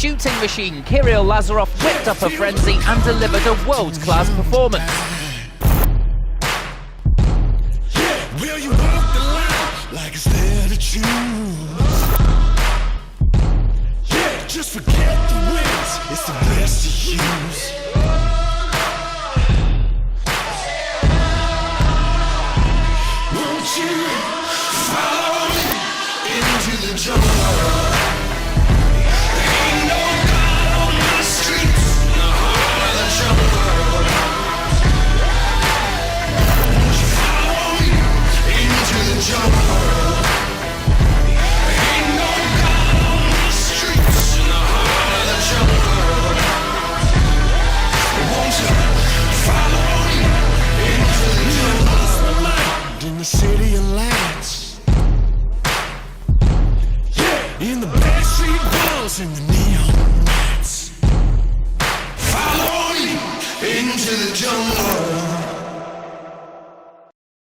shooting machine, Kirill Lazarov whipped up a frenzy and delivered a world-class performance. Will you walk the line like it's there to choose? Yeah, just forget the wins, it's the best to use. Won't you follow me into the jungle? Ain't no God on the streets, in the heart of the jungle. Won't you follow me into the jungle? Ain't no God on the streets, in the heart of the jungle. Won't you follow me into the jungle? In the city of lights, in the backstreet walls and the neon lights. Follow me into the jungle.